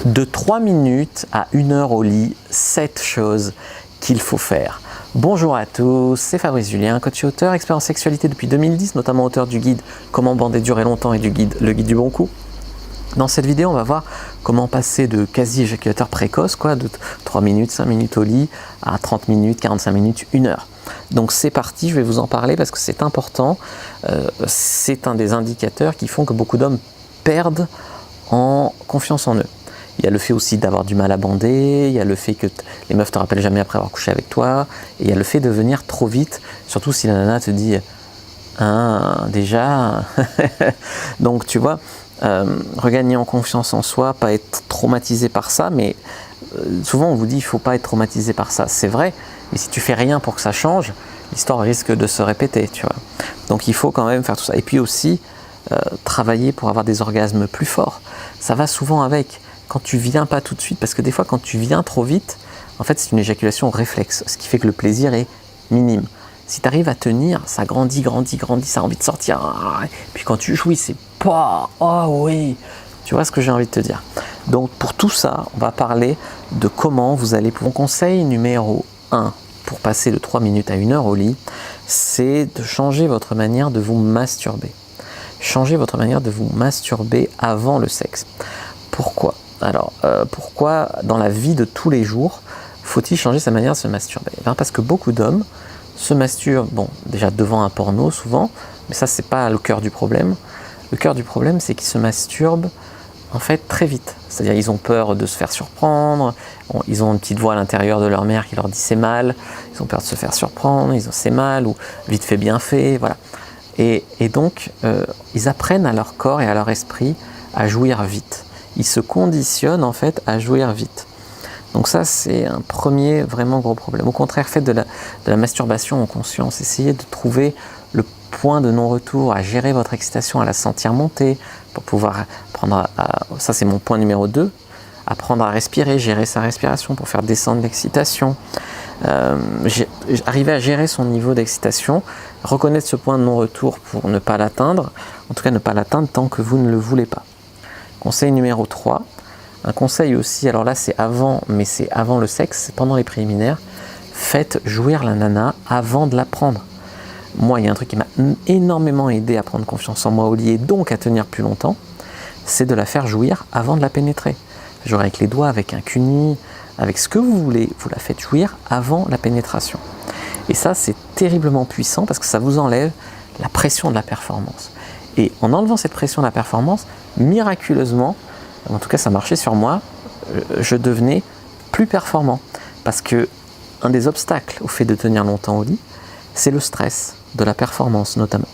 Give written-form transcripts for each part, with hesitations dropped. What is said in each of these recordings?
De 3 minutes à 1 heure au lit, 7 choses qu'il faut faire. Bonjour à tous, c'est Fabrice Julien, coach et auteur, expert en sexualité depuis 2010, notamment auteur du guide Comment bander durer longtemps et le guide du bon coup. Dans cette vidéo, on va voir comment passer de quasi-éjaculateur précoce, de 3 minutes, 5 minutes au lit, à 30 minutes, 45 minutes, 1 heure. Donc c'est parti, je vais vous en parler parce que c'est important. C'est un des indicateurs qui font que beaucoup d'hommes perdent en confiance en eux. Il y a le fait aussi d'avoir du mal à bander, il y a le fait que les meufs te rappellent jamais après avoir couché avec toi, et il y a le fait de venir trop vite, surtout si la nana te dit « Ah, déjà ?» Donc tu vois, regagner en confiance en soi, pas être traumatisé par ça, mais souvent on vous dit « il ne faut pas être traumatisé par ça ». C'est vrai, mais si tu fais rien pour que ça change, l'histoire risque de se répéter, tu vois. Donc il faut quand même faire tout ça. Et puis aussi, travailler pour avoir des orgasmes plus forts. Ça va souvent avec. Quand tu viens pas tout de suite, parce que des fois quand tu viens trop vite, en fait c'est une éjaculation réflexe, ce qui fait que le plaisir est minime. Si tu arrives à tenir, ça grandit, ça a envie de sortir. Puis quand tu jouis, c'est pas, oh oui, tu vois ce que j'ai envie de te dire. Donc pour tout ça, on va parler de comment vous allez, mon conseil numéro 1 pour passer de 3 minutes à 1 heure au lit, c'est de changer votre manière de vous masturber. Changez votre manière de vous masturber avant le sexe. Pourquoi ? Alors, pourquoi dans la vie de tous les jours, faut-il changer sa manière de se masturber ? Parce que beaucoup d'hommes se masturbent, bon, déjà devant un porno souvent, mais ça c'est pas le cœur du problème. Le cœur du problème, c'est qu'ils se masturbent en fait très vite. C'est-à-dire ils ont peur de se faire surprendre, ils ont une petite voix à l'intérieur de leur mère qui leur dit c'est mal, ils ont peur de se faire surprendre, ils ont c'est mal, ou vite fait bien fait, voilà. Et donc, ils apprennent à leur corps et à leur esprit à jouir vite. Ils se conditionnent en fait à jouir vite. Donc ça, c'est un premier vraiment gros problème. Au contraire, faites de la masturbation en conscience. Essayez de trouver le point de non-retour, à gérer votre excitation, à la sentir monter, pour pouvoir apprendre ça c'est mon point numéro 2, apprendre à respirer, gérer sa respiration pour faire descendre l'excitation. Arriver à gérer son niveau d'excitation, reconnaître ce point de non-retour pour ne pas l'atteindre, en tout cas ne pas l'atteindre tant que vous ne le voulez pas. Conseil numéro 3, un conseil aussi, alors là c'est avant, mais c'est avant le sexe, c'est pendant les préliminaires, faites jouir la nana avant de la prendre. Moi, il y a un truc qui m'a énormément aidé à prendre confiance en moi au lit et donc à tenir plus longtemps, c'est de la faire jouir avant de la pénétrer. Genre avec les doigts, avec un cuni, avec ce que vous voulez, vous la faites jouir avant la pénétration. Et ça, c'est terriblement puissant parce que ça vous enlève la pression de la performance. Et en enlevant cette pression de la performance, miraculeusement, en tout cas ça marchait sur moi, je devenais plus performant. Parce que un des obstacles au fait de tenir longtemps au lit, c'est le stress de la performance notamment.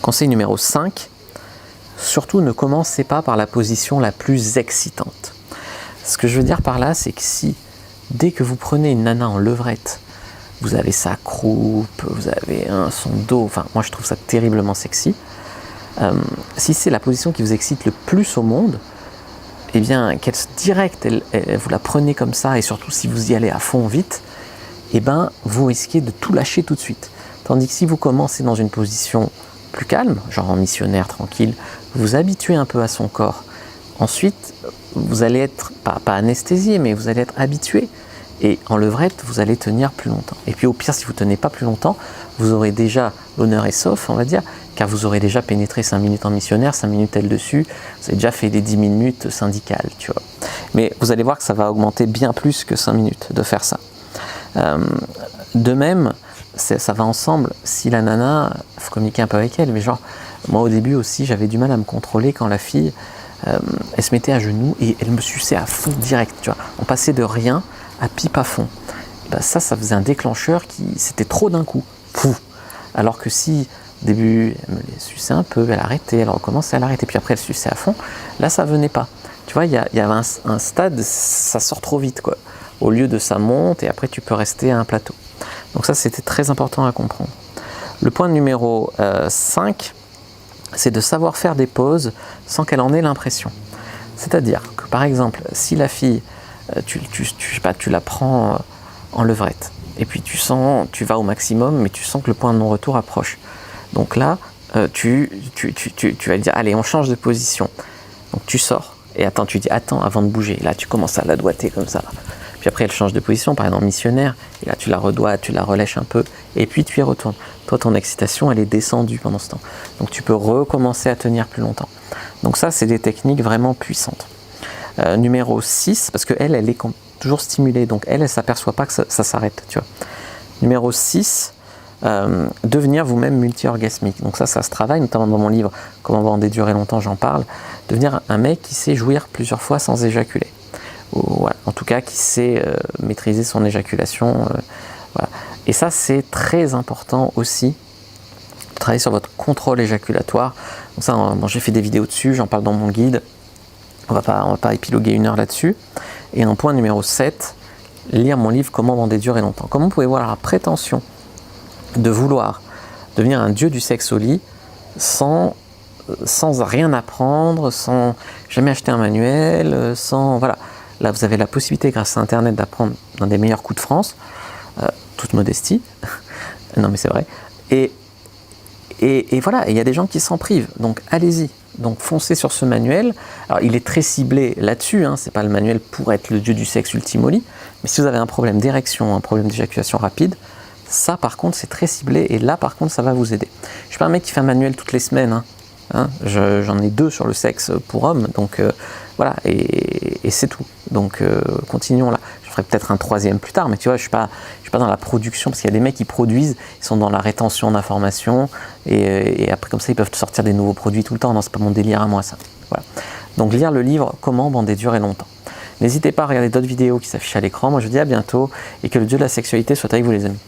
Conseil numéro 5, surtout ne commencez pas par la position la plus excitante. Ce que je veux dire par là, c'est que si, dès que vous prenez une nana en levrette, vous avez sa croupe, vous avez son dos, enfin moi je trouve ça terriblement sexy. Si c'est la position qui vous excite le plus au monde, eh bien qu'elle direct, vous la prenez comme ça, et surtout si vous y allez à fond vite, eh ben vous risquez de tout lâcher tout de suite. Tandis que si vous commencez dans une position plus calme, genre en missionnaire tranquille, vous habituez un peu à son corps. Ensuite, vous allez être, pas anesthésié, mais vous allez être habitué. Et en levrette, vous allez tenir plus longtemps. Et puis au pire, si vous ne tenez pas plus longtemps, vous aurez déjà, l'honneur est sauf, on va dire, car vous aurez déjà pénétré 5 minutes en missionnaire, 5 minutes elle dessus, vous avez déjà fait des 10 minutes syndicales, tu vois. Mais vous allez voir que ça va augmenter bien plus que 5 minutes de faire ça. De même, ça va ensemble. Si la nana, il faut communiquer un peu avec elle, mais genre, moi au début aussi, j'avais du mal à me contrôler quand la fille, elle se mettait à genoux et elle me suçait à fond direct, tu vois. On passait de rien à pipe à fond. Et ben ça faisait un déclencheur c'était trop d'un coup. Fou. Alors que si, au début, elle me les suçait un peu, elle arrêtait, elle recommençait à l'arrêter, puis après elle suçait à fond, là ça venait pas. Tu vois, il y avait un stade, ça sort trop vite, quoi. Au lieu de ça monte, et après tu peux rester à un plateau. Donc ça, c'était très important à comprendre. Le point numéro 5, c'est de savoir faire des pauses sans qu'elle en ait l'impression. C'est-à-dire que, par exemple, si la fille, tu la prends en levrette, et puis tu vas au maximum, mais tu sens que le point de non-retour approche. Donc là, tu vas dire, allez, on change de position. Donc tu sors Et attends, tu dis attends avant de bouger. Là, tu commences à la doigter comme ça. Puis après, elle change de position, par exemple missionnaire. Et là, tu la redoites, tu la relèches un peu. Et puis, tu y retournes. Toi, ton excitation, elle est descendue pendant ce temps. Donc, tu peux recommencer à tenir plus longtemps. Donc ça, c'est des techniques vraiment puissantes. Numéro 6, parce qu'elle est toujours stimulée. Donc, elle ne s'aperçoit pas que ça s'arrête. Tu vois. Numéro 6, devenir vous-même multi-orgasmique. Donc ça se travaille, notamment dans mon livre « Comment bander durer longtemps », j'en parle. Devenir un mec qui sait jouir plusieurs fois sans éjaculer. Ou, voilà, en tout cas, qui sait maîtriser son éjaculation. Voilà. Et ça, c'est très important aussi, de travailler sur votre contrôle éjaculatoire. Donc ça, j'ai fait des vidéos dessus, j'en parle dans mon guide. On va pas épiloguer 1 heure là-dessus. Et en point numéro 7, lire mon livre « Comment bander durer longtemps ». Comment vous pouvez voir la prétention de vouloir devenir un dieu du sexe au lit sans rien apprendre, sans jamais acheter un manuel, sans... Voilà. Là, vous avez la possibilité, grâce à Internet, d'apprendre dans des meilleurs coups de France, toute modestie. Non, mais c'est vrai. Et voilà, il y a des gens qui s'en privent. Donc, allez-y. Donc, foncez sur ce manuel. Alors, il est très ciblé là-dessus. Hein. Ce n'est pas le manuel pour être le dieu du sexe ultime au lit. Mais si vous avez un problème d'érection, un problème d'éjaculation rapide, ça, par contre, c'est très ciblé. Et là, par contre, ça va vous aider. Je ne suis pas un mec qui fait un manuel toutes les semaines. J'en ai 2 sur le sexe pour hommes. Donc, voilà. Et c'est tout. Donc, continuons là. Je ferai peut-être un 3e plus tard. Mais tu vois, je suis pas dans la production. Parce qu'il y a des mecs qui produisent. Ils sont dans la rétention d'informations. Et après, comme ça, ils peuvent sortir des nouveaux produits tout le temps. Non, c'est pas mon délire à moi, ça. Voilà. Donc, lire le livre « Comment bander durer longtemps ». N'hésitez pas à regarder d'autres vidéos qui s'affichent à l'écran. Moi, je vous dis à bientôt. Et que le dieu de la sexualité soit avec vous, les amis.